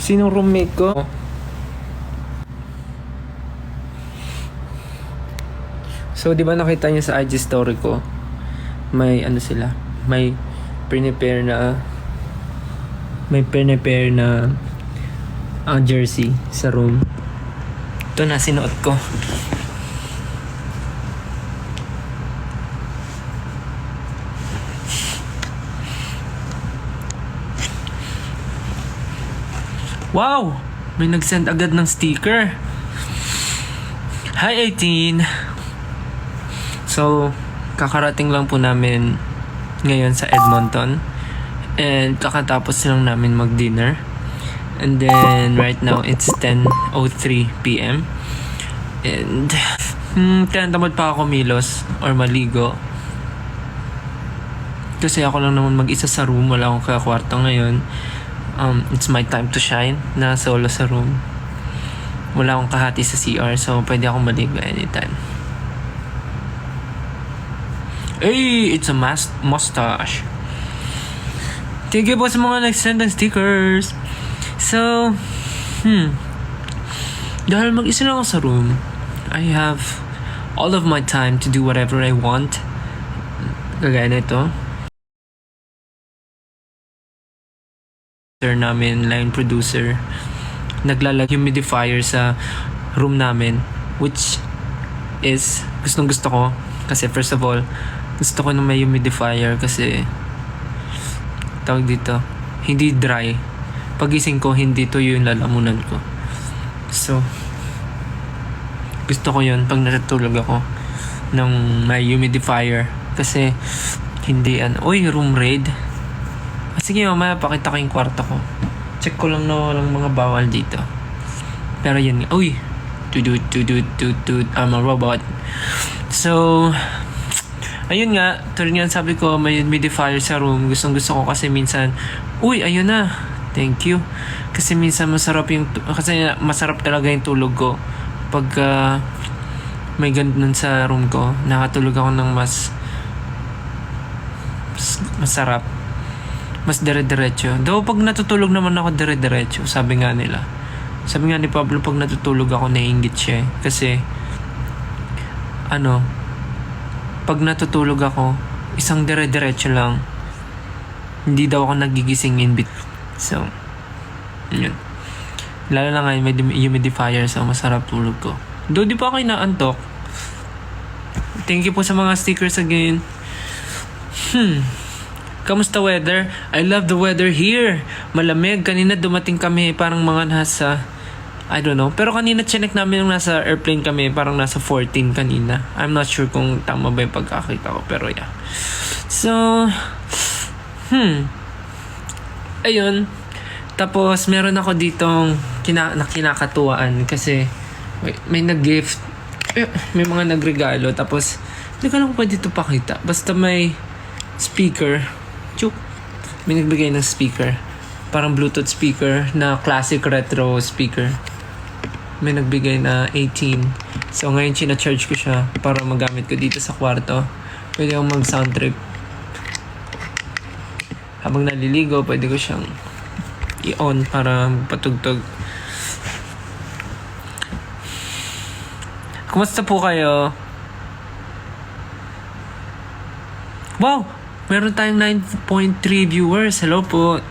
Sinong roommate ko? So, di ba nakita niyo sa IG story ko? May ano sila? May prepare na jersey sa room. Ito na sinuot ko. Wow! May nag-send agad ng sticker. Hi 18! So, kakarating lang po namin ngayon sa Edmonton. And kakatapos lang namin mag-dinner. And then, right now, it's 10:03 p.m. And, tamad pa ako milos or maligo. Kasi ako lang naman mag-isa sa room. Wala akong kakwarto ngayon. It's my time to shine na solo sa room. Wala akong kahati sa CR, so pwede akong maligo anytime. Hey, it's a mustache. Thank you po sa mga nag-send ng stickers. So, dahil mag-isa lang ako sa room, I have all of my time to do whatever I want. Kagaya na ito. Namin, line producer, naglalag humidifier sa room namin, which is gustong gusto ko. Kasi first of all, gusto ko na may humidifier kasi tawag dito, hindi dry. Pagising ko, hindi to yung lalamunan ko. So, gusto ko yun pag natutulog ako ng may humidifier. Kasi, hindi room raid. Sige, mamaya pakita ko yung kwarto ko. Check ko lang na walang mga bawal dito. Pero yun, I'm a robot. So, ayun nga, tulad nga sabi ko, may humidifier sa room. Gustong gusto ko kasi minsan, ayun na. Thank you. Kasi minsan masarap talaga yung tulog ko. Pag may ganun sa room ko, nakatulog ako ng mas masarap. Mas dire-diretso. Though pag natutulog naman ako dire-diretso, sabi nga ni Pablo, pag natutulog ako naiinggit siya. Kasi, pag natutulog ako, isang dire-diretso lang. Hindi daw ako nagigising in between. So, yun. Lalo na ngayon, may humidifier, so masarap tulog ko. Though di pa ako inaantok. Thank you po sa mga stickers again. Kamusta weather? I love the weather here. Malamig. Kanina dumating kami parang mga nasa, I don't know. Pero kanina chinek namin yung nasa airplane kami. Parang nasa 14 kanina. I'm not sure kung tama ba yung pagkakita ko. Pero yeah. So, ayun. Tapos meron ako ditong kinakatuwaan. Kasi may nag-gift. May mga nagregalo. Tapos, hindi ko lang pwede ito pakita. Basta may speaker. May nagbigay ng speaker. Parang Bluetooth speaker na classic retro speaker. May nagbigay na 18. So ngayon charge ko siya para magamit ko dito sa kwarto. Pwede akong mag sound trip. Habang naliligo, pwede ko siyang i-on para patugtog. Kumusta po kayo? Wow! Meron tayong 9.3 viewers. Hello po.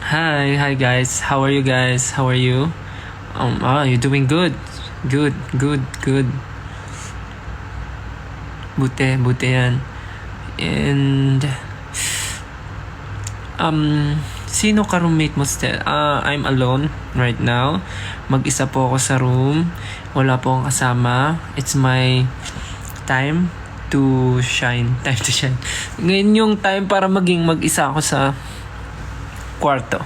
Hi guys. How are you guys? How are you? You're doing good. Good. Buti yan. And sino ka roommate mo still? I'm alone right now. Mag-isa po ako sa room. Wala po akong kasama. It's my time to shine. Ngayon yung time para maging mag-isa ako sa kwarto.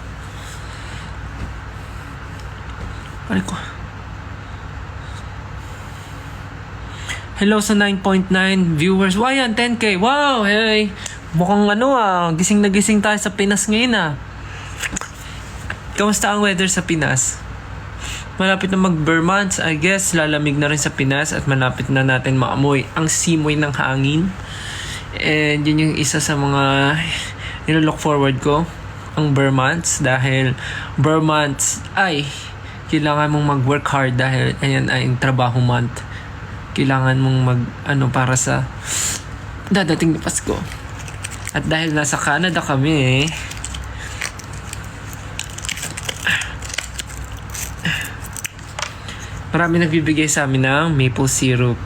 Hello sa 9.9 viewers. Wow, yan, 10K. Wow, hey. Mukhang gising na gising tayo sa Pinas ngayon Kamusta ang weather sa Pinas? Malapit na mag-Burr months, I guess. Lalamig na rin sa Pinas at malapit na natin maamoy ang simoy ng hangin. And yun yung isa sa mga nilo-look forward ko. ang bare months dahil bare months ay kailangan mong mag-work hard dahil ayan ay trabaho month. Kailangan mong para sa dadating na Pasko. At dahil nasa Canada kami, marami nagbibigay sa amin ng maple syrup.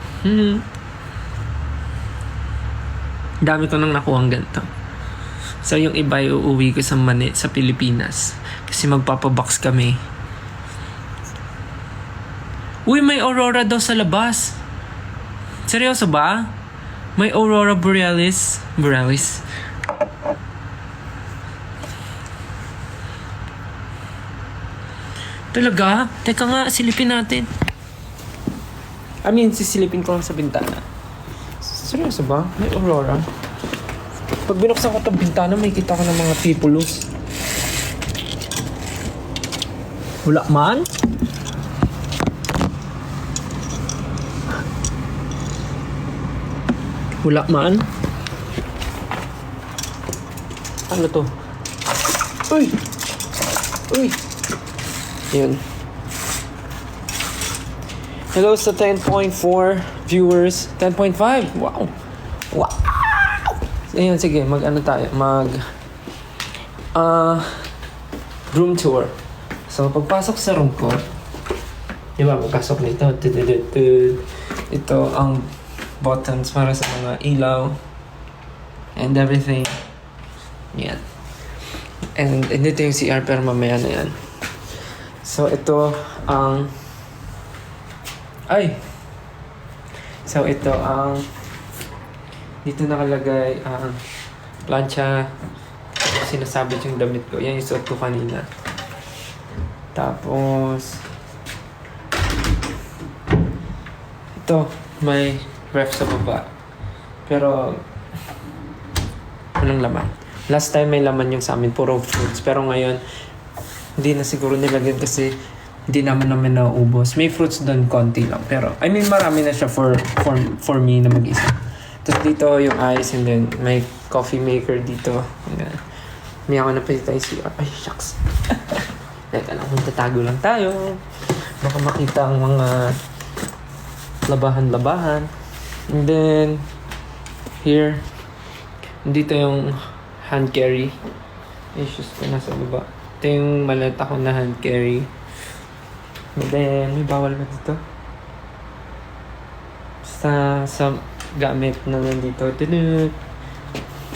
Dami ko nang nakuha ganito. So yung iba uuwi ko sa sa Pilipinas. Kasi magpapabox kami. Uy, may aurora daw sa labas. Seryoso ba? May aurora borealis. Talaga? Teka nga, silipin natin. Sisilipin ko lang sa bintana. Seryoso ba? May aurora? Pag binuksan ko itong bintana, may kita ko ng mga pipulus. Wala man? Wala man? Ano to? Uy! Yun. Hello sa 10.4 viewers. 10.5? Wow! Ayun, sige. Tayo. Room tour. So, pagpasok sa room ko, pagpasok nito. Ito ang buttons para sa mga ilaw and everything. Yan. And dito yung CR pero mamaya na yan. So ito ang dito nakalagay ang plancha, sinasabit yung damit ko. Yan yung suot ko kanina. Tapos ito may ref sa baba. Pero walang laman. Last time may laman yung sa amin, puro fruits. Pero ngayon, hindi na siguro nilagyan kasi hindi naman nauubos. May fruits doon, konti lang. Pero, marami na siya for me na mag-isa. Tapos dito yung ice and then may coffee maker dito. May ako na pwede tayo CR. Ay, shucks. Teka lang, tatago lang tayo. Baka makita ang mga labahan-labahan. And then, here, dito yung hand carry. Issues ko nasa baba. Ito yung maleta ko na hand carry. And then, may bawal ba dito? Sa gamit na nandito.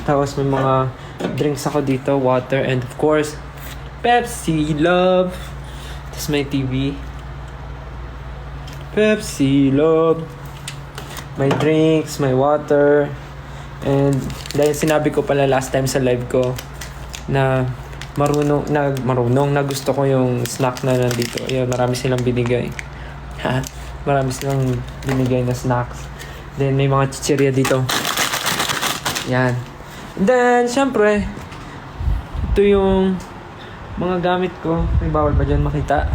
Tapos may mga drinks ako dito. Water and of course, Pepsi Love. Tapos may TV. Pepsi Love. May drinks, may water. And dahil sinabi ko pala last time sa live ko na marunong na gusto ko yung snack na nandito. Ayun, marami silang binigay. Marami silang binigay na snacks. Then may mga chichirya dito. Yan. And then syempre, ito yung mga gamit ko. May bawal ba dyan makita?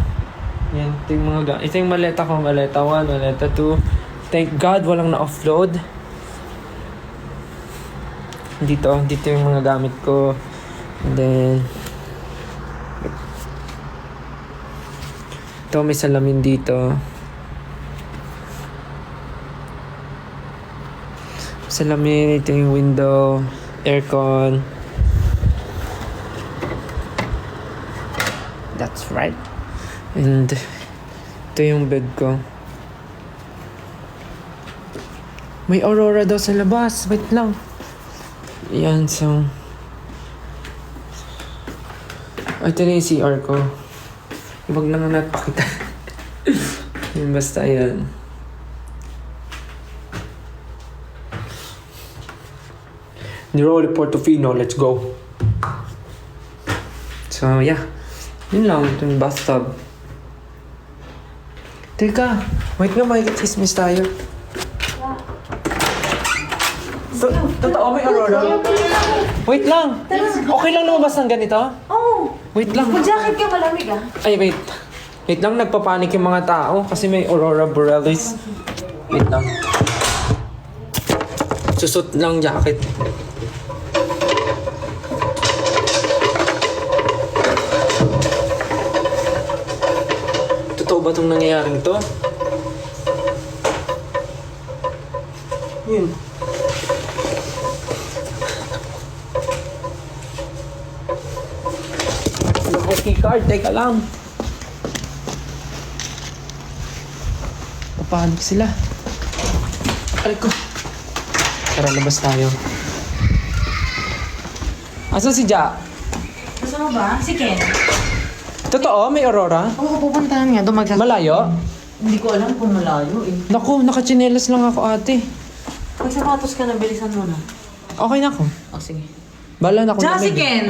Yan, ito yung mga gamit. Ito yung maleta ko. Maleta 1, maleta 2. Thank God walang na-offload. Dito yung mga gamit ko. And then ito may salamin dito. Salamin, ito yung window, aircon. That's right. And ito yung bed ko. May aurora daw sa labas. Wait lang. Yan, so ito na yung CR ko. Huwag lang na napakita. Basta yan. Niroli Portofino, let's go. So, yeah. Yun lang, ito yung bathtub. Teka, wait nga, makikitsismis tayo. Totoo, may aurora? Wait lang. Okay lang lumabas ng ganito? Oo. Wait lang. Mag-jacket ka, malamig ah. Ay, wait. Wait lang, nagpapanik yung mga tao kasi may aurora borealis. Wait lang. Susot lang jacket. ba itong nangyayaring to? Yun. Okay, card. Teka lang. Papanik sila. Aray ko. Tara, labas tayo. Asan si Ja? Kasama ba? Si Ken. Totoo? May Aurora? Oo, pupuntahan nga. Doon Malayo? Hindi ko alam kung malayo eh. Naku, nakachinelas lang ako ate. Pag sapatos ka na, bilisan mo na. Okay na ako. Oh, sige. Bala na ako Tsaka na si may- Ken.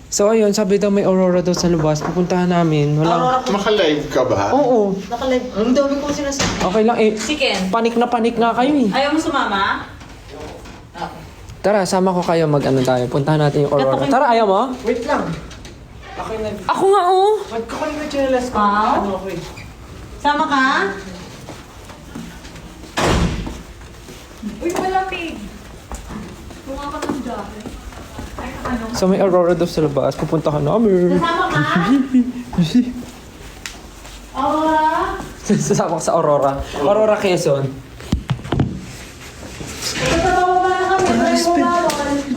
So ayun, sabi daw may Aurora daw sa labas. Pupuntahan namin. Wala. Maka-live ka ba? Oo. Nakalive. Ang dami kong sinasabi. Okay lang eh. Si Ken. Panik nga kayo eh. Ayaw mo sumama? Tara, sama ko kayo mag-ano tayo. Puntahan natin yung Aurora. Tara, ayaw mo? Wait lang. Ako nga oh. Magkakaling na chinelas ko. Pao? Sama ka? Uy, malamig. Bunga ka ng jacket. Ay, ano? So may Aurora daw sa labas. Pupuntahan namin. Sama ka? Aurora? Sasama ko sa Aurora. Aurora Quezon. Tatawa ba na kami?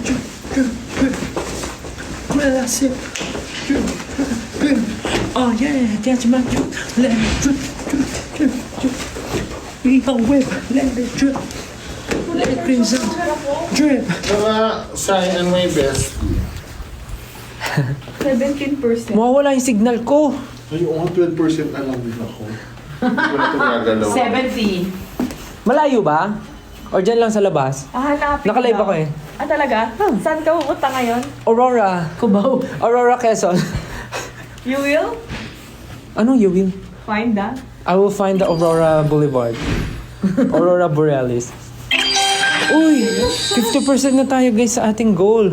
Oh yeah, that's my drip. Let it drip, drip, drip, drip. We a whip, let it drip. Let it crimson. Drip. Para sa and my best. 17%. Mawawala yung signal ko. Ay, oo, 12% na lang din ako. Wala itong gagalaw. 70. Malayo ba? Or dyan lang sa labas? Hahanapin Nakalive lang. ako eh. Ah, talaga? Saan ka pupunta ngayon? Aurora. Kubaw. Aurora Quezon. You will Ano you will? find that. I will find the Aurora Boulevard. Aurora Borealis. Uy! 50% na tayo guys sa ating goal.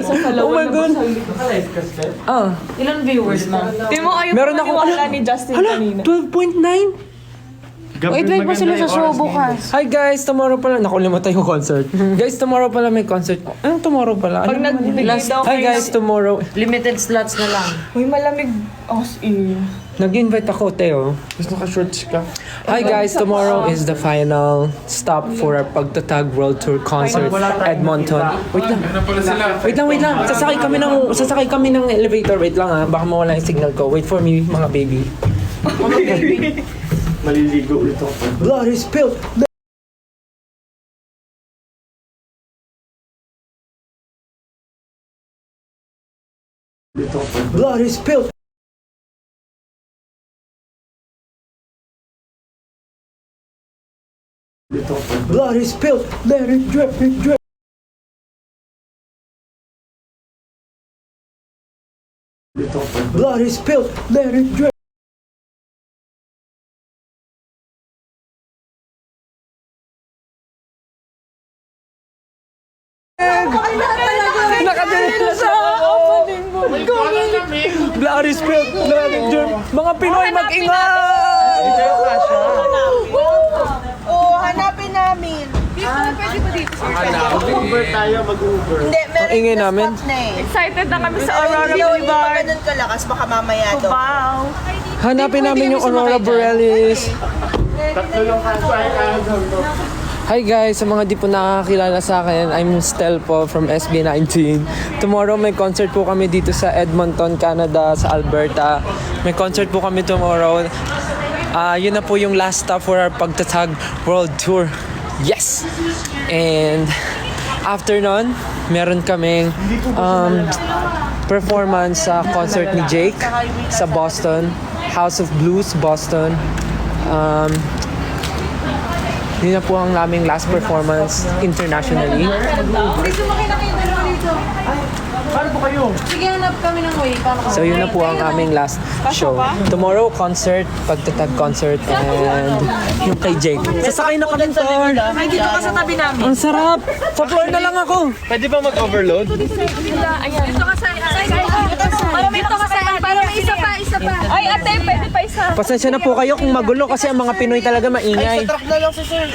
Isa sa Oh my God! Naka-live ka, Steph? Ah, Ilan viewers mo? Di mo ayaw Meron Meron akong- maniwala ni Justin hala, kanina. 12.9? Wait mo sila sa show bukas. Hi guys, tomorrow pala. Naku, limatay yung concert. Guys, tomorrow pala may concert. Anong tomorrow pala? Pag Ano naman yun? nagbigay daw Hi kayo guys, tomorrow. Limited slots na lang. Uy, malamig. As in. Nag-invite ako, Teo. Tapos naka-shorts ka. Hi guys, tomorrow is the final stop for our Pagtatag World Tour concert, Edmonton. Wait lang. Ano pala sila? Wait lang. Sasakay kami ng elevator. Wait lang ha. Baka mawala yung signal ko. Wait for me, mga baby. Maliligo ito. Blood is spilled. Blood is spilled. Blood is spilled. Let it drip, it drip. Blood is spilled. Let it drip. Nakadiretso ako. Blood is spilled. Let it drip. Mga Pinoy mag-ingat! Oo, hanapin namin. Pwede ba dito? Mag-Uber tayo, mag-Uber. Hindi, meron Ang ingay na namin. spot na eh. Excited na kami sa Pero Aurora hindi pa Boulevard. ganun kalakas, baka mamaya daw. Wow. Hanapin namin yung Aurora Borealis. Tatlo lang kaso ay Hi guys, sa mga di po nakakilala sa akin, I'm Stel po from SB19. Tomorrow may concert po kami dito sa Edmonton, Canada, sa Alberta. May concert po kami tomorrow. Yun na po yung last stop for our Pagtatag World Tour. Yes! And after nun, meron kaming performance sa concert ni Jake sa Boston, House of Blues, Boston. Yun na po ang aming last performance internationally. Sige, hanap kami ng way. Paano So yun na po ang aming last show. Tomorrow, concert, Pagtatag concert, and yung kay Jake. Sasakay na kami, Thor! Ay, dito ka sa tabi namin. Ang sarap! Sa floor na lang ako! Pwede ba mag-overload? Ayan. Dito ka sa... Para may isa pa. Ay, ate, pwede pa isa. Pasensya na po kayo kung magulo kasi ang mga Pinoy talaga maingay. Truck na lang si sir.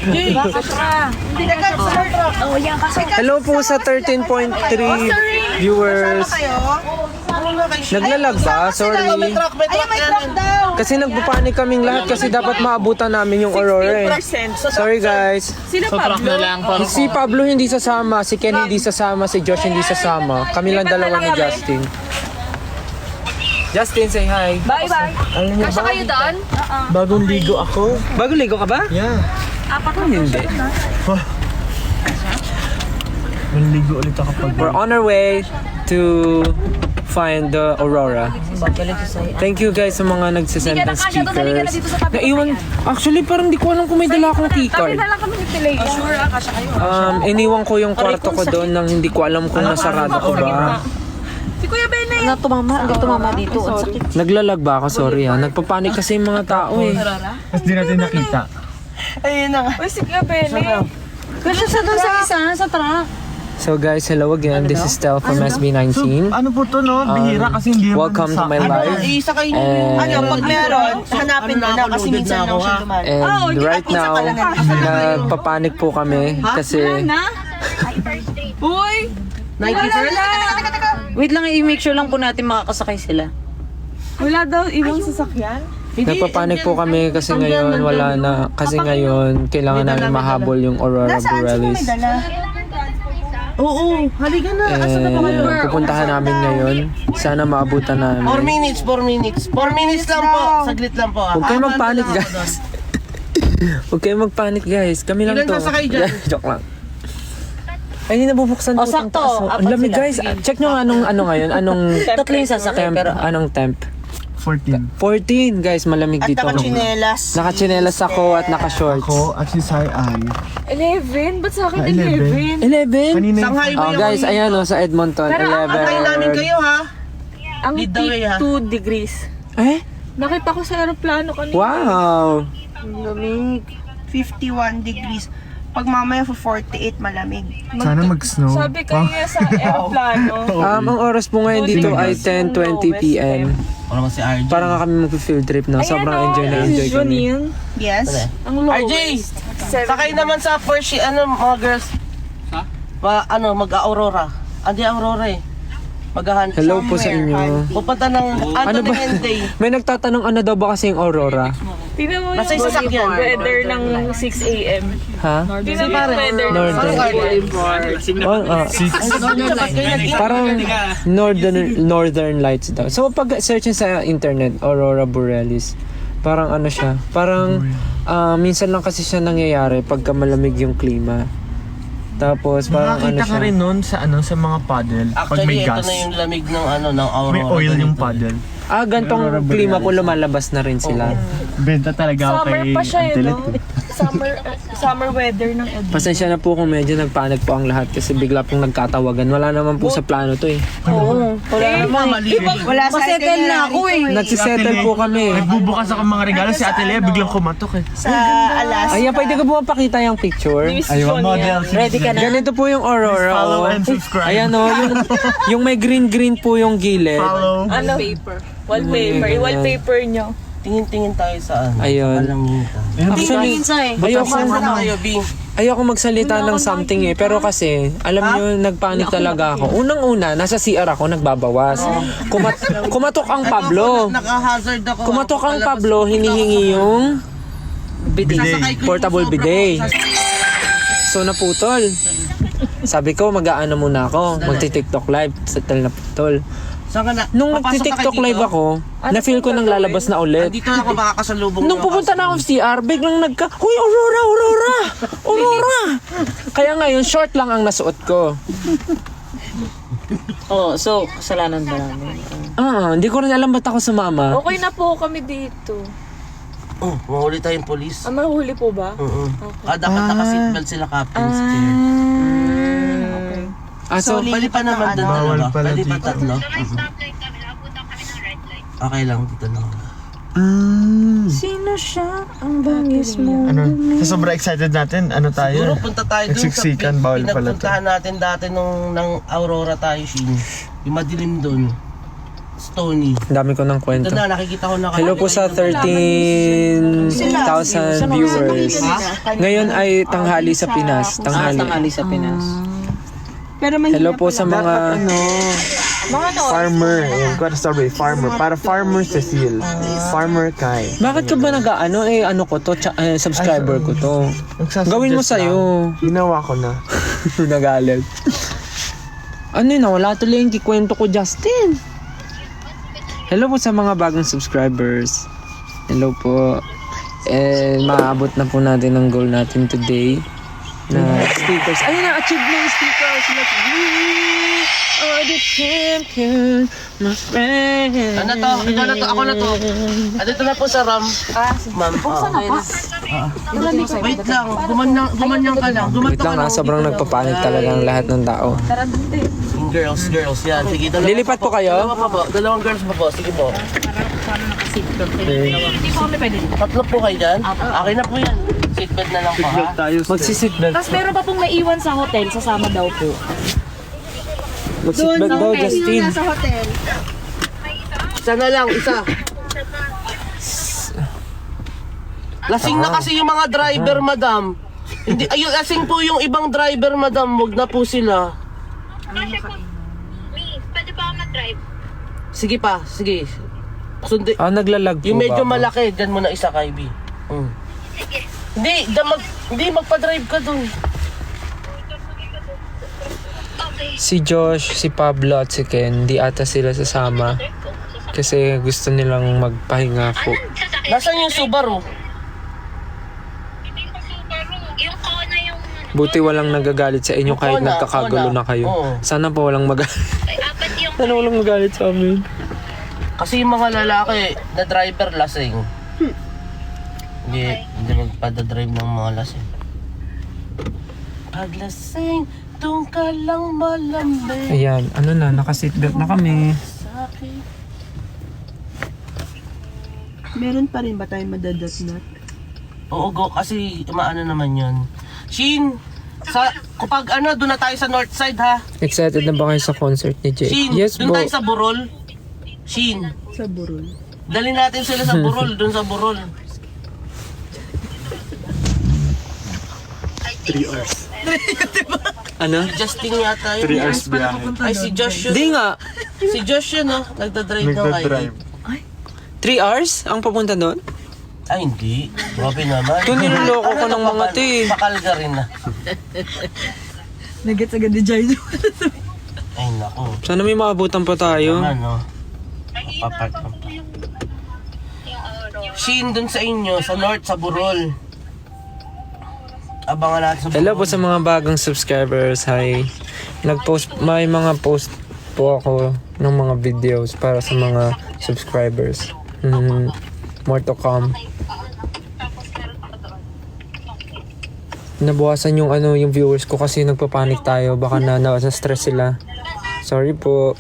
Hindi na ka, sir, truck. Oh, yan kasi. Hello po sa 13.3 viewers. Kayo? Naglalag ba? Sorry. May truck daw. Kasi nagpapanik kaming lahat kasi dapat maabutan namin yung Aurora eh. Sorry guys. Sino Pablo? Si Pablo hindi sasama, si Ken hindi sasama, si Josh hindi sasama. Kami lang dalawa ni Justin. Justin, say hi. Bye-bye. Kasya kayo doon? Bagong ligo ako. Bago ligo ka ba? Yeah. Hindi. Manligo ulit ako pag... We're on our way to find the Aurora. Thank you guys sa mga nagsasend ng stickers. Naiwan, actually parang di ko alam kung may dala akong keycard. Kami na lang kami ni Tilay. Iniwan ko yung kwarto ko doon nang hindi ko alam kung nasarado ko ba. Si Kuya Bene. Ano tumama? Hindi tumama dito. Ang sakit. Naglalag ba ako? Sorry ha. Nagpapanik kasi yung mga tao eh. Tapos di natin nakita. Ayun na nga. Uy, si Kuya Bene. Kasi sa doon sa isa, sa truck. So guys, hello again. This is Stel from SB19. Ano po to no? Bihira kasi hindi naman Welcome to sa my akin. life. Isa kayo. And- Ano, pag meron, hanapin mo na kasi minsan lang siya dumaan. And right now, nagpapanik po kami kasi Uy! 91st? Wait lang, i-make sure lang po natin makakasakay sila. Wala daw ibang sasakyan? nagpapanik po kami kasi ngayon wala na. Kasi ngayon kailangan namin mahabol yung Aurora Borealis. Oo, halika na. And pupuntahan namin ngayon. Sana maabutan 4 namin. minutes, 4 minutes. 4 minutes lang po. Saglit lang po. Huwag kayo magpanik guys. Huwag kayo magpanik guys. Kami lang Ilan to. sasakay dyan? Joke lang. Ay, hindi nabubuksan po. sakto. Ang lamig guys. Check nyo nga anong ano ngayon. Anong Tatlo yung sasakay, temp. pero Anong temp? 14. 14 guys. Malamig At dito. nakachinelas. Nakachinelas ako at naka-shorts. Ako at si Sai ay. 11? Ba't sa akin 11? 11? Kanina Shanghai mo Oh yung guys, ayan o sa Edmonton. Antayin namin 11. kayo ha. Ang Lead the way, ha? 2 degrees. Eh? Nakita ko sa aeroplano kanina. Wow! lamig. 51 degrees. Pag mamaya for 48 malamig. sana mag-snow. Sabi kaya sa aeroplano. Ang oras po ngayon dito ay 10:20 p.m. Wala ba si RJ? Parang nga kami mag-field trip na. Sobrang enjoy na enjoy kami. Yes. Ang lowest. RJ! Sakay naman sa first mga girls. Ha? Mag-Aurora. Hindi Aurora eh. Maghahan. Hello po sa inyo. Pupunta ng Ano ba? Day. May nagtatanong ano daw ba kasi yung Aurora? Tingnan mo Basta yung sasakyan. weather ng 6 a.m. Ha? Tingnan mo yung weather ng Northern. 6 a.m. Oh, parang northern lights daw. So pag search sa internet, Aurora Borealis, parang ano siya, parang minsan lang kasi siya nangyayari pagka malamig yung klima. Tapos parang ano Nakakita siya. ka rin nun sa sa mga paddle. Pag Actually, may ito gas. na yung lamig ng ng Aurora. May oil yung Ganito. paddle. Gantong klima po lumalabas na rin sila. Benta talaga ako Summer kay pa siya eh, Antelet. no? Summer weather ng Edmonton. Pasensya na po kung medyo nagpanik po ang lahat kasi bigla pong nagkatawagan. Wala naman po sa plano to eh. Oo. Wala naman. Wala sa settle na ako eh. Nagsisettle po kami. Nagbubukas ako mga regalo si Ate Lea, biglang kumatok eh. Sa alas. Ayan, pwede ka po mapakita yung picture? Ayun, model. Ready ka na? Ganito po yung Aurora. Follow oh. and subscribe. Ayan o, yung may green-green po yung gilid. Follow. Ano? Wallpaper. I-wallpaper nyo. Tingin-tingin tayo sa Ayun. Actually, ayoko magsalita ng something eh. Pero kasi, alam nyo, nagpanik talaga ako. Unang-una, nasa CR ako, nagbabawas. Kumatok ang Pablo. Naka-hazard ako. Kumatok ang Pablo, hinihingi yung portable bidet. So naputol. Sabi ko, mag-aano muna ako. Magti-TikTok live. Settle na putol. Saan ka na? Nung Papasok nagti-TikTok ka dito? live ako, na-feel ko nang lalabas na ulit. Dito na ako makakasalubong. Nung pupunta na ako sa CR, biglang Huy, Aurora! Aurora! Aurora! Kaya ngayon, short lang ang nasuot ko. Oh, so, kasalanan ba namin? Hindi ko rin alam ba't ako sumama. Okay na po kami dito. Oh, mahuli tayong polis. Mahuli po ba? Dapat naka-seatbelt sila captain's chair. So, Pwede pa naman doon Bawal dalawa. pala Pwede pa dito. tatlo. Okay lang, dito lang. Sino siya? Ang bangis mo. Ano? Sa sobrang excited natin, ano Siguro tayo? punta tayo dun sa Nagsiksikan, bawal pala to. pinagpuntahan natin dati nung Aurora tayo, Shin. Yung madilim doon. Stony. ang dami ko ng kwento. Ito na, nakikita ko na. Hello po sa 13,000 viewers. Ngayon ay tanghali sa Pinas. Tanghali Tanghali. sa Pinas. Hello po sa mga Farmer. Ayan, ko strawberry. Farmer. Para Farmer Cecil. Farmer Kai. Bakit ka ba nag-ano ano ko to, subscriber ko to. Gawin mo sa'yo. Ginawa ko na. Nagalit. Ano yun, wala tuloy yung kikwento ko, Justin. Hello po sa mga bagong subscribers. Hello po. Maabot na po natin ang goal natin today. Na stickers. Ayun na, achieve na yung stickers. Let's go. Oh, the champion, my friend. Ano to? Ikaw na to, ako na to. Dito na po sa RAM. Ma'am. Wait lang, gumanyan ka lang. Wait lang ha, sobrang nagpapanik talaga ang lahat ng tao. Girls, yan. Sige, Lilipat po kayo? Dalawang girls pa po. Sige po. Tatlo po kayo dyan? Akin na po yan. Seatbelt na lang po ha. Magsiseatbelt. Tapos meron pa pong may iwan sa hotel, sasama daw po. Magsiseatbelt daw, Justin. Sa hotel. Isa na lang, isa. Lasing na kasi yung mga driver, madam. Hindi, ayun, lasing po yung ibang driver, madam. Huwag na po sila. Pwede ba mag-drive? Sige pa, sige. Sundi. Naglalag po Yung medyo ba ako? malaki, dyan mo na isa, Kaibi. Hindi, magpa-drive ka dun. Si Josh, si Pablo at si Ken, di ata sila sasama. Kasi gusto nilang magpahinga po. Nasaan yung Subaru? Yung Kona yung Buti walang nagagalit sa inyo kahit Wala, nagkakagulo wala. na kayo. Oo. Sana po walang magalit. apat yung Sana walang magalit sa amin. Kasi yung mga lalaki na driver lasing. Hindi magpada-drive ng mga lasing. Pag lasing, doon ka lang malambing. Ayan, ano na, naka-seatbelt na kami. Meron pa rin ba tayong madadatnat? Oo, go, kasi maano naman yun. Shin, kapag doon na tayo sa north side ha. Excited na ba kayo sa concert ni Jake? Shin, Yes doon po. tayo sa Burol. Shin, Sa Burol. dali natin sila sa Burol, doon sa Burol. 3 hours. Ano? Justin yata yun. 3 hours biyahe. Ay, si Josh yun. Di nga. Si Josh yun, no? Nagdadrive ng Nagdadrive. 3 hours ang papunta doon? Ay, hindi. Grabe naman. Ito niloloko ko ng mga to eh. Pakal ka rin na. Nagets agad ni Jai. Ay, naku. Sana may maabutan pa tayo. Ano? Papark lang pa. Shin, dun sa inyo, sa north, sa Burol. Abangan natin sa Burol. Hello po sa mga bagong subscribers. Hi. May mga post po ako ng mga videos para sa mga subscribers. More to come. Nabuwasan yung yung viewers ko kasi nagpapanik tayo. Baka nasa stress sila. Sorry po.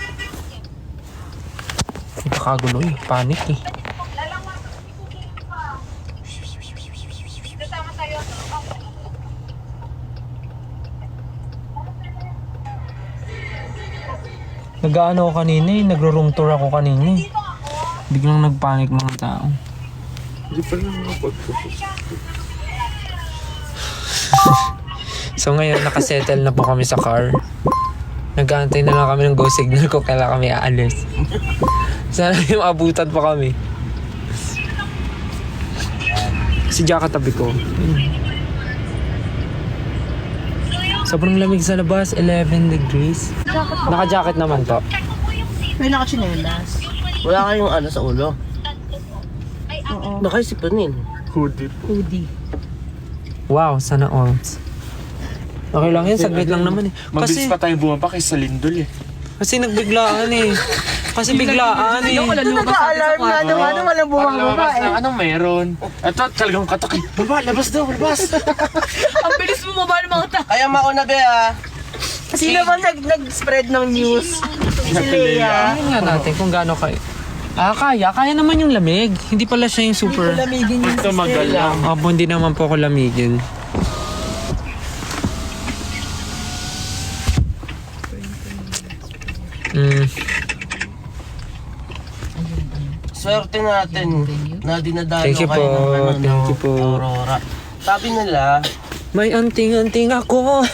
Nagkakagulo eh. Panic eh. Nag-ano ako kanina eh. Nagro-room tour ako kanina eh. Biglang nagpanik mga tao. Hindi pa lang mapag-focus. So ngayon nakasettle na po kami sa car. Nag-aantay na lang kami ng go signal kung kailan kami aalis. Sana yung abutan pa kami. Si Jack katabi ko. Sobrang lamig sa labas, 11 degrees. Naka-jacket naman to. May nakachinelas. Wala kayong sa ulo? Oo. Baka isipanin. Hoodie. Hoodie. Wow, sana all. Okay lang yan, saglit lang naman eh. Mabilis pa tayong bumaba kaysa Lindol eh. Kasi nagbiglaan eh. Kasi biglaan eh. Nag-alarm na naman, walang bumababa eh. Anong meron? Ito talagang katok eh. Baba, labas daw, labas. Ang bilis mo mababa ng mga tao. Kaya mauna be Sino ba nag-spread ng news? Si Leia. Tingnan nga natin kung gaano kayo. Kaya naman yung lamig. Hindi pala siya yung super. Lamigin yung Ito magalang. Hindi naman po ako lamigin. Swerte natin na dinadalo Thank you kayo po, ng thank you po. Aurora. Sabi nila, May anting-anting ako.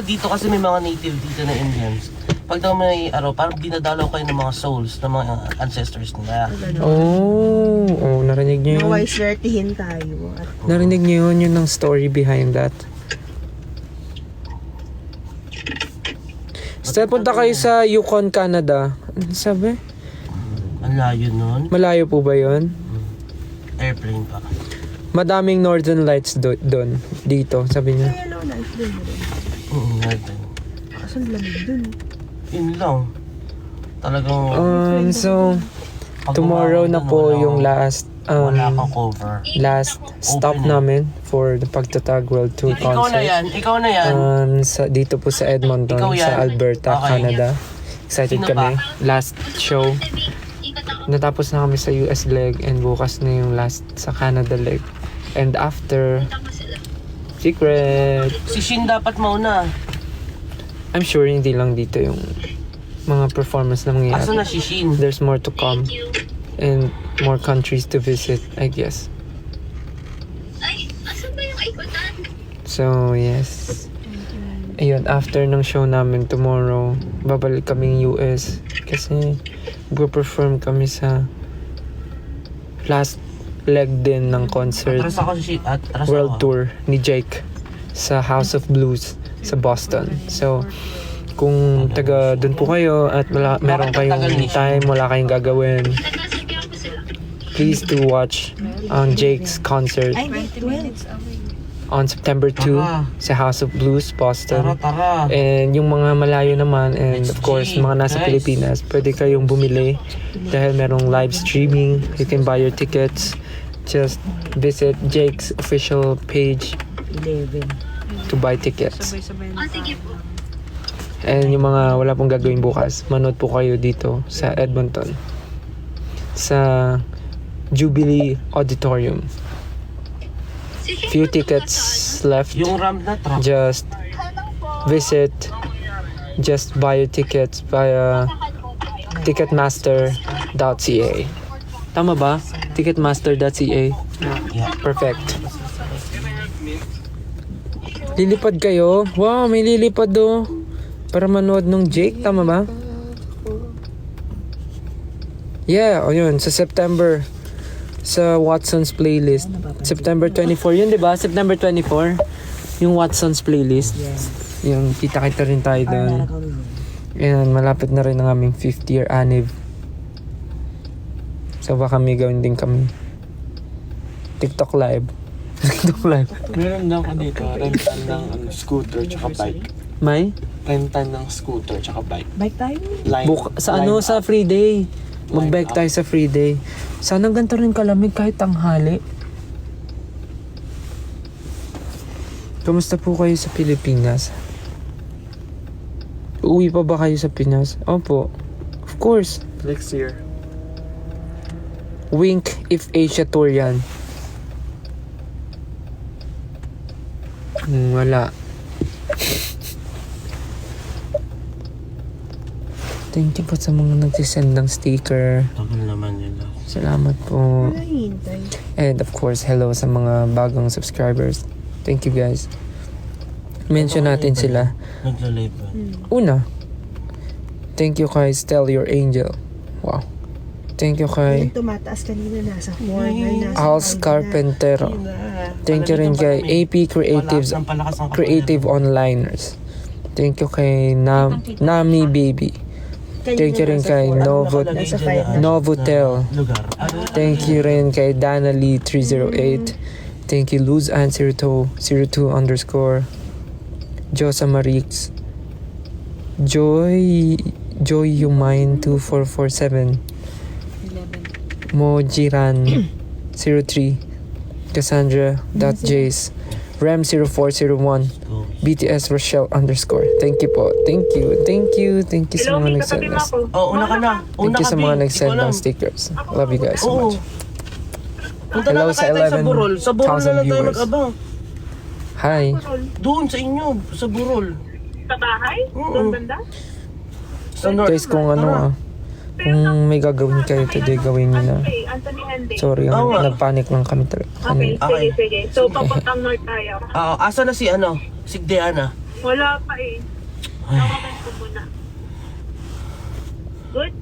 dito kasi may mga native dito na Indians. Pag daw may araw, parang dinadalaw kayo ng mga souls, ng mga ancestors nila. Oh, narinig niyo yun? Naway swertihin tayo. At Narinig niyo yun, yung story behind that? Step, punta kayo sa Yukon, Canada. Ano sabi? Ang layo nun. Malayo po ba yun? Airplane pa. Madaming Northern Lights doon. Dito, sabi niya. yellow light dun. Airplane. Kaso lamig dun. Yun lang. Talagang So, pag tomorrow umahon na dun, po wala yung akong cover. last stop Open eh. namin for the Pagtatag World Tour Ikaw na yan, concert. ikaw na yan. Dito po sa Edmonton, Ikaw yan. sa Alberta, Okay. Canada. Excited Sino kami. Last show. Natapos na kami sa US leg and bukas na yung last sa Canada leg. And after, secret. Si Shin dapat mauna. I'm sure hindi lang dito yung mga performance na Asa na mangyayari. si Shin? There's more to come and more countries to visit, I guess. Ay, asan ba yung ikutan? So, yes. Ayun, after ng show namin tomorrow, babalik kaming US kasi mag-perform kami sa last leg din ng concert Atras ako si Shin. Atras world ako. tour ni Jake sa House of Blues sa Boston. So, kung taga dun po kayo at meron kayong time, wala kayong gagawin, Nagkasabihan ko sila. please do watch on Jake's concert Ay, wait, 12. on September 2 Tara. sa House of Blues, Boston. Tara. And yung mga malayo naman, and of course, G, mga nasa guys. Pilipinas, pwede kayong bumili dahil merong live streaming. You can buy your tickets. Just visit Jake's official page 11. to buy tickets. Ah, sige po. And yung mga wala pong gagawin bukas, manood po kayo dito sa Edmonton. Sa Jubilee Auditorium. Few tickets left. Yung ramp na truck. Just visit. Just buy your tickets via ticketmaster.ca. Tama ba? Ticketmaster.ca. Yeah. Perfect. Lilipad kayo? Wow, may lilipad do. Para manood ng Jake, tama ba? Yeah, o yun, sa September. Sa Watson's playlist. September 24, yun diba? September 24. Yung Watson's playlist. Yung kita-kita rin tayo doon. And malapit na rin ang aming 5th year anniv. So baka may gawin din kami. TikTok live. TikTok live. Meron lang ako dito, rental ng scooter tsaka bike. May? Rental ng scooter tsaka bike. Bike tayo. Line, Sa line sa up. free day. Mag-bike up. tayo sa free day. Sana ganito rin kalamig kahit tanghali. Kamusta po kayo sa Pilipinas? Uwi pa ba kayo sa Pinas? Opo. Of course. Next year. Wink if Asia tour yan. Wala. Thank you po sa mga nagsisend ng sticker. Tagal naman nila. Salamat po. Ay, hintay. And of course, hello sa mga bagong subscribers. Thank you guys. Mention natin sila. Nagla-live ba? Una, thank you kay Stell Your Angel. Wow. Thank you kay Yung tumataas kanina nasa 4 na nasa Als 5 na. Carpentero. Thank you rin kay AP Creatives, Creative Onliners. Thank you kay Nami Baby. Thank you rin kay Novotel. Lugar. Thank you rin kay Dana Lee 308. Thank you Luzan 02 _ Josa Marix. Joy Humine 2447. Mojiran 03. Cassandra.jace. Rem 0401. BTS Rochelle _ Thank you po. Thank you sa mga nag-send us. Oh, una ka na. Thank Una you ka, sa mga Bi. nag-send Ikaw ng lang. stickers. Love you guys so Oo. much. Punta Hello na sa tayo sa Burol. Sa Burol na 11,000 lang tayo viewers. mag-abang. Hi. Doon sa inyo, sa Burol. Sa bahay? Oo. Doon banda? Sa North. Guys, kung kung may gagawin kayo today, gawin nyo na. Okay, Anthony Hende. Sorry, Oo nga. nagpanic lang kami talaga. Okay, Okay. sige. So, papuntang north tayo. Asa na si si Diana? Wala pa eh. Nakakan ko muna. Good?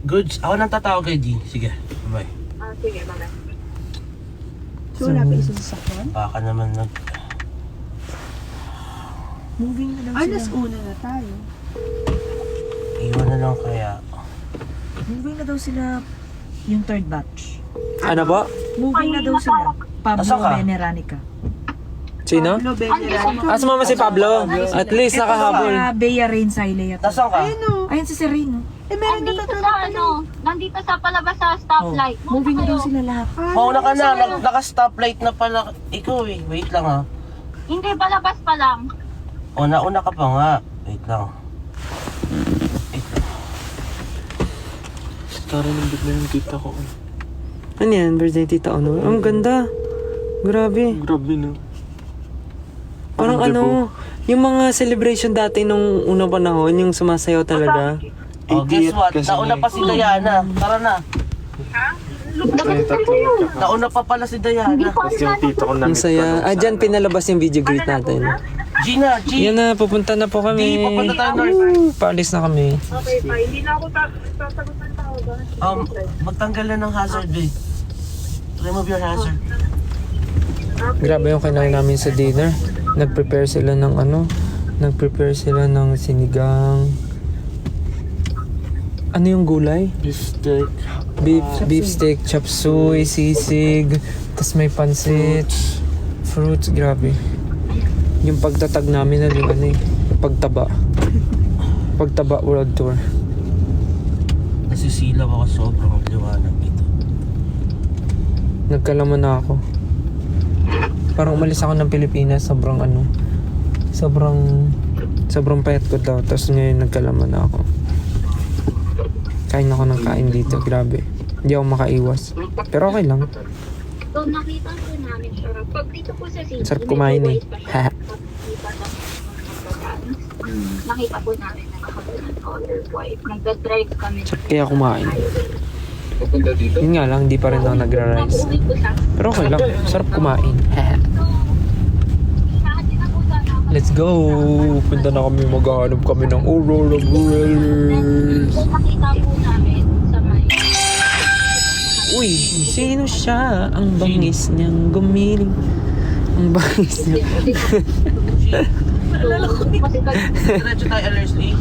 Goods. Ako nang tatawag kay G. Sige. Bye. Sige, bye. So, wala pa isa sa sakwan? Baka naman nag... Moving na daw sila. Alas una na tayo. Iwan na lang kaya. Moving na daw sila yung third batch. Ano po? Moving na daw sila. Pablo Nasaan ka? Beneranica. Sino? Pablo Beneranica. Ah, sumama si Pablo. At least nakahabol. Bea Rain Silea. Nasaan ka? Ayun o. Ayun si Sereno. Eh, meron na Nandito sa nandito sa palabas sa stoplight. Moving na daw sila lahat. Mauna ka na. Naka-stoplight na pala. Ikaw eh. Wait lang ha. Hindi, palabas pa lang. O, nauna ka pa nga. Wait lang. Tara ng bigla yung tita ko. Ano yan? Birthday tita Ono? Ang ganda. Grabe. Grabe na. Parang ano, yung mga celebration dati nung unang panahon, yung sumasayaw talaga. Oh, guess what? kasi Nauna pa si Diana. Tara na. Nauna pa pala si Diana. Tapos yung tita ko Ang saya. Ah, dyan pinalabas yung video greet natin. Gina, G. Yan na, pupunta na po kami. Di, papunta tayo north. Paalis na kami. Okay, pa. Hindi na ako sasagot ng tawagan. Magtanggal na ng hazard, babe. Remove your hazard. Grabe yung kinain namin sa dinner. Nag-prepare sila ng ano, nag-prepare sila ng sinigang. Ano yung gulay? beefsteak. Beef steak, chop suey, sisig, tas may pansit, fruits, grabe. Yung pagtatag namin na yung ano eh, pagtaba world tour. Nasisilaw ako sobrang liwanag dito. Nagkalaman na ako. Parang umalis ako ng Pilipinas, sobrang payat ko daw, tapos ngayon nagkalaman na ako. Kain ako ng kain dito, grabe. Hindi ako makaiwas. Pero okay lang. So, nakita po namin siya. Pag dito po sa city, Sarap kumain eh. Nakita po namin na nakapag ng color white. Nagda-drive kami. Sarap kaya kumain. Papunta dito. Yun nga lang, di pa rin ako nagra-rice. Pag-uwi po sa Pero okay lang, sarap kumain. Hinahatid na po sana ako. Let's go! Punta na kami, maghahanap kami ng Aurora Borealis. So, nakita po namin sa may... Uy, sino siya? Ang bangis niyang gumiling. Ang bangis niya. Diretso tayo, Leslie.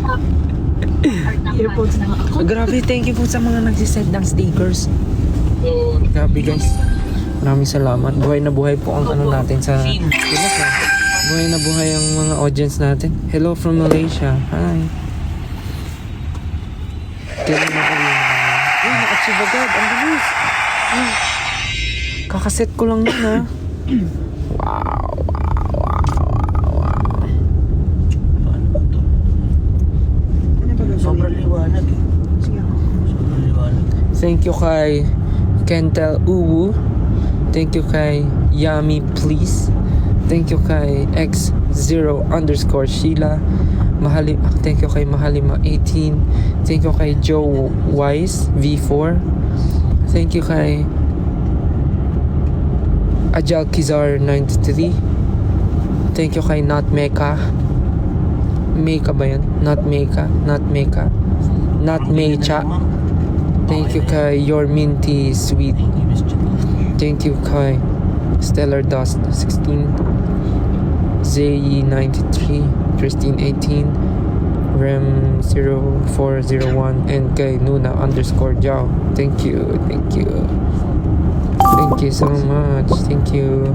Earpods na ako. Grabe, thank you po sa mga nagsisend ng stickers. Grabe guys. Maraming salamat. Buhay na buhay po ang ano natin sa... Buhay na buhay ang mga audience natin. Hello from Malaysia. Hi. Kailan na kayo? Uy, na-achieve agad. Ang bilis. Kakaset ko lang yun ha. Wow. Sobrang liwanag eh. Sobrang liwanag. Thank you kay Kentel Uwu. Thank you kay Yummy Please. Thank you kay X0_Sheila. Thank you kay Mahalima18. Thank you kay Joe Wise V4. Thank you kay Ajal Kizar 93. Thank you kay Not Meka. Meka ba yan? Not Meka. Not Meka. Not Mecha. Thank you kay Your Minty Sweet. Thank you kay Stellar Dust 16. Zayi 93. Christine 18. Rem 0401. And kay Nuna_Jao. Thank you. Thank you. Thank you so much. Thank you.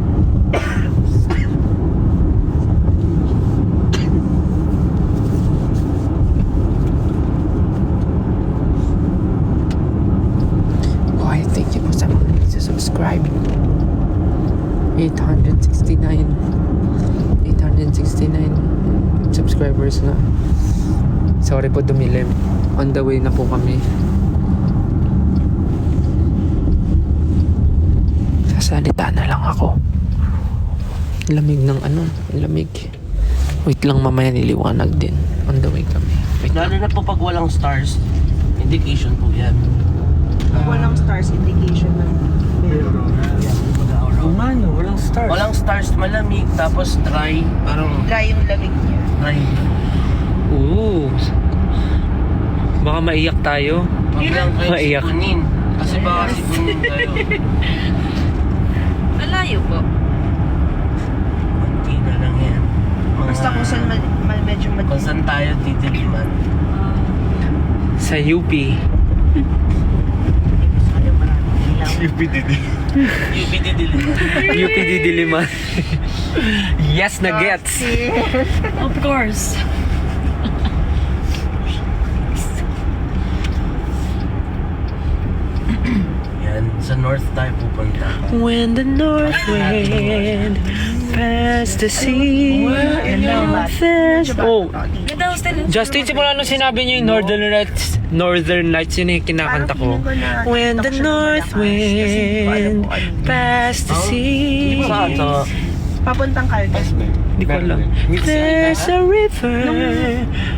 Thank you po sa mga nagsasubscribe. 869 subscribers na. Sorry po dumilim. On the way na po kami. Sasalita na lang ako. Lamig ng ano, lamig. Wait lang, mamaya niliwanag din. On the way kami. Wait lang. Lalo na po pag walang stars, indication po yan. Walang stars indication na. Umano, walang stars. Walang stars, malamig, tapos dry. Parang Dry yung lamig niya. dry. Ooh. Baka maiyak tayo. Huwag lang kayo Maiyak. sipunin. Kasi baka sipunin kayo. Malayo po. Kunti na lang yan. Basta kung saan medyo Kung madilim. saan tayo titiliman. Sa UP. UPDD. UPD Diliman. UP Diliman. Yes na gets. Of course. Yan, sa north tayo pupunta. When the north wind past the sea. Oh, Ganda hostel. Justin, simula nung sinabi niyo yung Northern Lights, yun yung kinakanta ko. When the north wind past the sea. Saan? Sa Papuntang Caldas. Hindi ko alam. There's a river.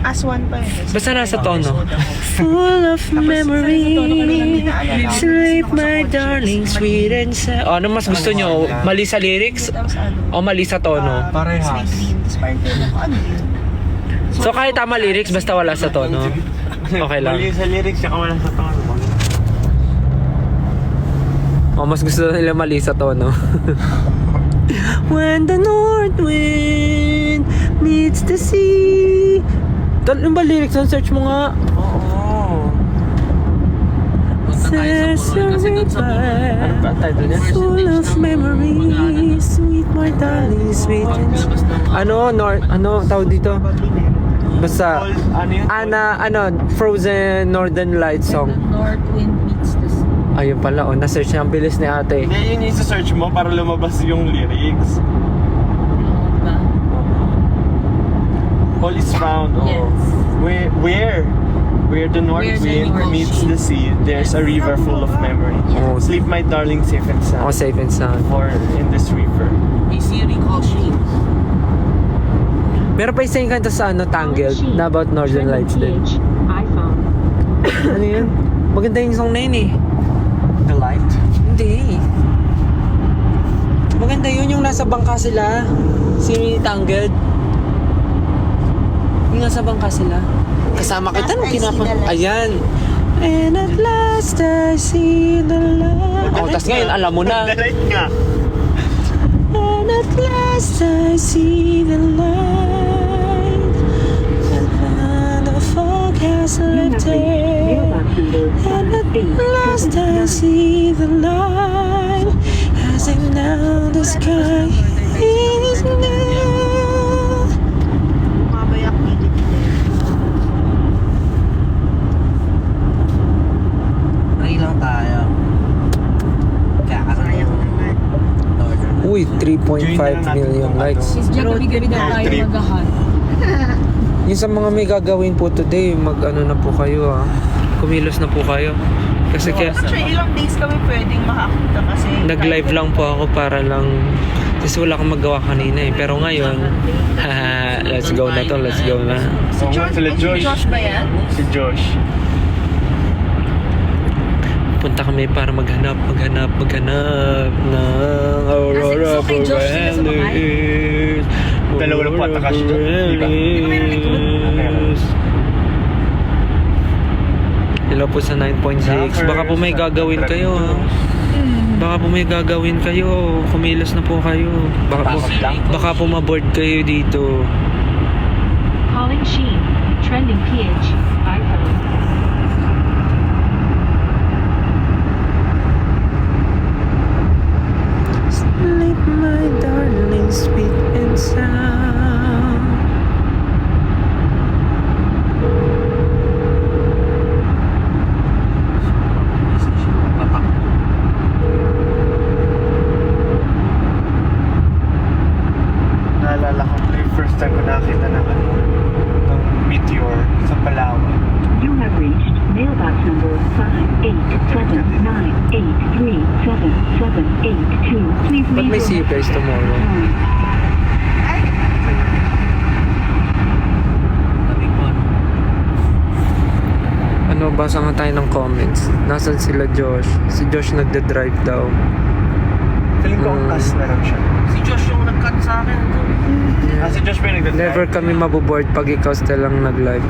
Aswan pa yun. Basta nasa tono. Full of memories. Sleep my darling, sweet and sad. Oh, ano mas gusto nyo? Mali sa lyrics? Tapos ano? O mali sa tono? Parehas. Tapos parang tinanong ko, ano yun? So kahit tama lyrics, basta wala sa tono. Okay lang. Mali sa lyrics, tsaka wala sa tono. O mas gusto nila mali sa tono. When the north wind meets the sea. Ano ba lyrics? Search mo nga. Oo. Punta tayo sa Purol kasi doon sa Purol. Ano ba title niya? Full of memories, sweet my darling, sweet and ano tawag dito? Basta Frozen Northern Lights song. North wind meets the sea. Ayun pala, na-search niya ang bilis ni ate. Hindi, yun yung search mo para lumabas yung lyrics. Ba? All is found. Oh. Yes. Where the north Where the wind north meets wind. the sea, there's a river full of memory. Oh, Sleep my darling safe and oh, sound. safe and sound. For in this river. May Siri call Sheen. Meron pa isa yung kanta sa Tangled na about Northern Lights din. Ano yun? Maganda yung song na yun eh. The light. Hindi. Maganda yun yung nasa bangka sila. Si Tangled. Yung nasa bangka sila. Kasama kita nung Ayan. And at last I see the light. Oh, tas ngayon alam mo na. The light nga. And at last I see the light. And then the fog has lifted. And at last I see the light. As if now the sky is new. Mabayak pilit. Pray lang tayo. Sayang naman. Uy, 3.5 million likes. Diyan gabi-gabi daw tayo Trip. magahan. Yung sa mga may gagawin po today, mag-ano na po kayo kumilos na po kayo. Kasi kaya Actually, ilang days kami pwedeng makakita kasi nag-live lang po ako para lang kasi wala akong magawa kanina eh. Pero ngayon, haha, let's go na to, let's go na. Si Josh. ba yan? Si Josh. Punta kami para maghanap ng Aurora Kasi kay Josh sila sumakay? Borealis. Dalawa lang po ata kasi doon, di ba? Borealis. Hello po sa 9.6. Baka po may gagawin kayo Baka po may gagawin kayo. Kumilos na po kayo. Baka po maboard kayo dito. Calling Sheen. Trending PH. iPhone. Sleep my darling, sweet and sound. Naalala ko na yung first time ko nakita ng meteor sa Palawan. You have reached mailbox number 58798377782. Please But leave may see you guys tomorrow. Ano, basa nga tayo ng comments. Nasaan sila Josh? Si Josh nagda-drive daw. Feeling ko ang cast na lang siya. Si Josh yung nag-cut sa akin. Si Josh pa yung nag-drive. Never kami maboboard pag ikaw still lang nag-live.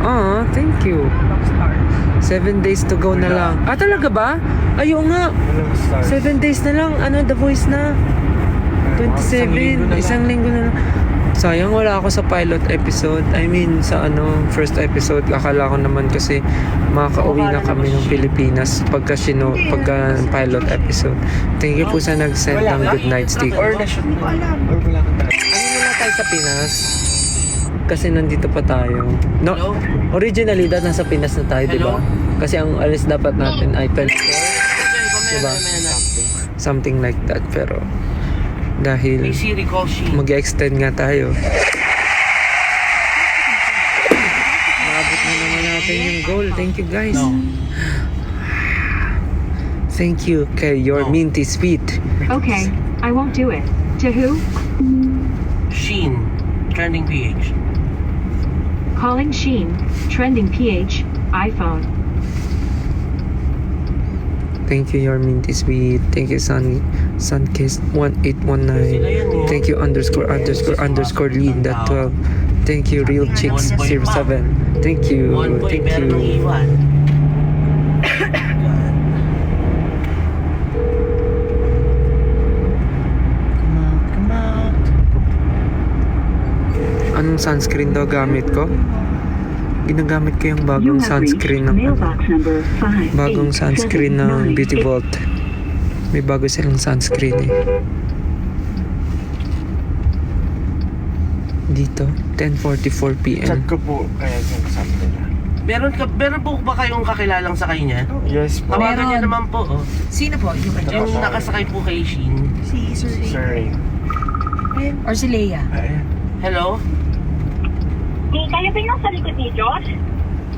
Thank you. 7 days to go na lang. Talaga ba? Ayaw nga. Walang stars. 7 days na lang. The Voice na. 27. Isang linggo na lang. Sayang wala ako sa pilot episode. I mean, sa first episode. Akala ko naman kasi makakauwi na kami ng Pilipinas pagka pilot episode. Thank you po sa nag-send ng good night sticker. Or na-shoot mo. Or wala ka talaga. Muna tayo sa Pinas. Kasi nandito pa tayo. No, originally, nasa Pinas na tayo, di ba? Kasi ang alis dapat natin ay 12. Diba? Something like that. Pero, dahil May Siri call Sheen. mag-extend nga tayo. Maabot na naman natin yung goal. Thank you, guys. Thank you kay your minty sweet. Okay, I won't do it. To who? Sheen. Trending PH. Calling Sheen. Trending PH. iPhone. Thank you, your minty sweet. Thank you, Sunkiss1819. Thank you, _ Linda 12. Thank you, Real Chicks 07. Thank you. One boy, Thank meron ng you. iwan. Anong sunscreen daw gamit ko? Ginagamit ko yung You bagong have reached sunscreen ng mailbox number 5. bagong sunscreen ng Beauty Vault. May bago silang sunscreen eh. Dito, 10:44 PM. Chat ko po kaya yung sabi nila. Meron po ba kayong kakilalang sakay niya? Yes po. Tawagan niya naman po. Oh. Sino po? Yung nakasakay po kay Sheen. Si Sir Ray. Sir Ray. Or si Leia? Ayan. Hello? Kaya ba yung sa likod ni Josh?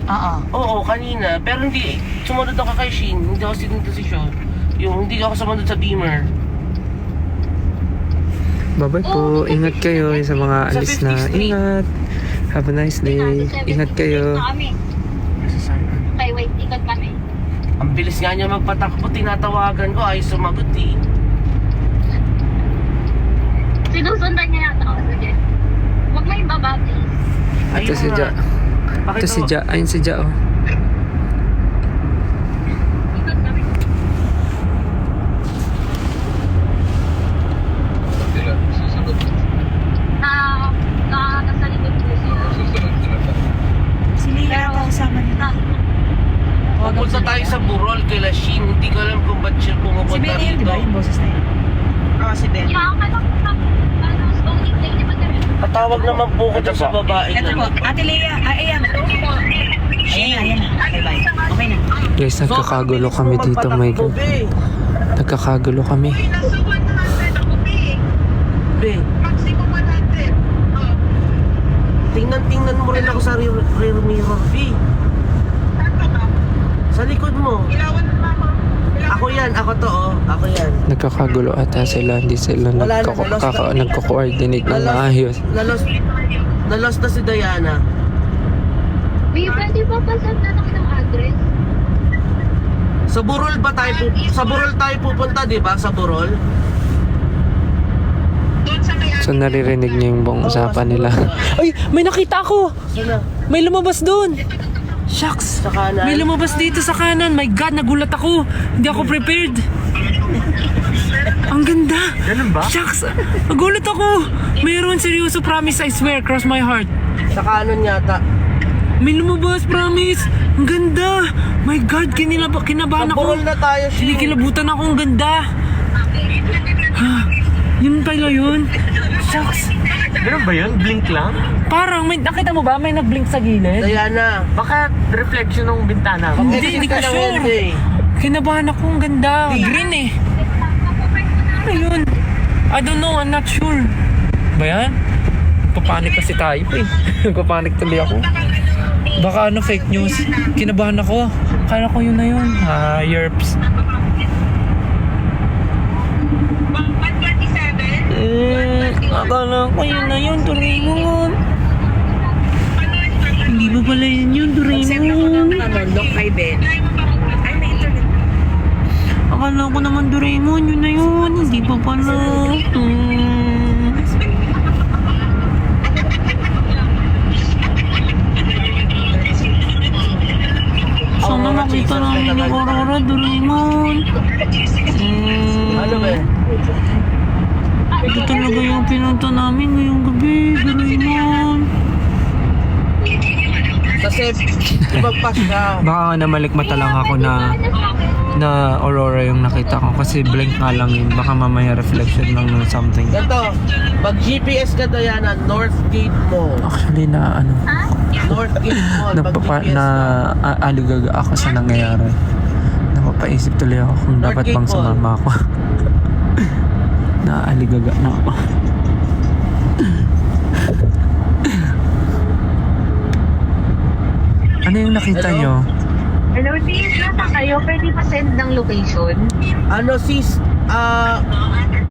Oo. Oo, kanina. Pero hindi. Sumunod ako kay Sheen. Hindi ako sinunod si Sean. Hindi ako sumunod sa Beamer. Bye-bye po. Ingat kayo sa mga alis na. Ingat. Have a nice day. Ingat kayo. Okay, wait. Ikot kami. Ang bilis nga niya magpatakbo. Tinatawagan ko. Ay, sumagot eh. Sinusundan niya yata ako. Sige. Huwag mo yung baba, please. Ito si Ja. Bakit Ito si Ja. Ayun si Ja, oh. Ikot kami. Nasa likod ko siya. Si Leia ata kasama nila. Pupunta tayo sa Burol kila Sheen. Hindi ko alam kung ba't siya Si pumupunta Benny yun, di rito. ba? Yung boses na yun. Si Ben. Kaya ako lang smoking play niya ba kami? Patawag naman po ko dun sa babae. Ito po. Ate Leia. Ayan. Sheen. Ayan na. Bye-bye. Okay na. Guys, nagkakagulo kami dito. My God. Nagkakagulo kami. Be. Tingnan mo rin ako sa rear mirror, B. Sa likod mo. Ako yan, ako to, oh. Ako yan. Nagkakagulo ata sila. Hindi sila Wala na, nagko-coordinate ng maayos. Nalos na si Diana. May pwede ba pasang na lang ng address? Sa Burol ba tayo sa Burol tayo pupunta, di ba? Sa Burol? So naririnig niyo yung buong usapan nila. Ay! May nakita ako! Sana. May lumabas doon! Shucks! Sa kanan. May lumabas dito sa kanan. My God, nagulat ako. Hindi ako prepared. Ang ganda. Ganun ba? Shucks! Nagulat ako. Mayroon, seryoso, promise, I swear, cross my heart. Sa kanan yata. May lumabas, promise. Ang ganda. My God, kinabahan Sa ako. Burol na tayo, Sheen. Kinikilabutan ako. Ang ganda. Yun pala yun. Shucks. Ganun ba yun? Blink lang? Parang, nakita mo ba? May nag-blink sa gilid. Diana. Baka reflection ng bintana. Hindi ko sure. Kinabahan ako. Ang ganda. Green eh. Ano yun? I don't know. I'm not sure. Ba yan? Papanik kasi tayo eh. Papanik tuloy ako. Baka fake news. Kinabahan ako. Kala ko yun na yun. Yerps. Akala ko yun na yun. Doraemon. Hindi ba pala yun, Send ako Doraemon? ng lock kay Ben. Ay, may internet. Akala Akala ko naman Doraemon, yun na yun. Hindi pa pala. Sana makita namin yung Aurora, Doraemon. Ano ba? Ito talaga yung pinunta namin ngayong gabi, Doraemon. Sa safe, ibagpas ka. Baka nga namalikmata lang ako na Aurora yung nakita ko kasi blink nga lang yun. Baka mamaya reflection lang ng something. Ganto, pag GPS ka Diana, North Gate Mall. Actually na ano, North Gate Mall, pag GPS aligaga ako sa nangyayari. Napapaisip tuloy ako kung dapat North bang Gate Mall. sumama ako. Naaligaga na ako. Ano yung nakita Hello? nyo? Hello, sis. Nasa kayo? Pwede pa send ng location? Ano sis,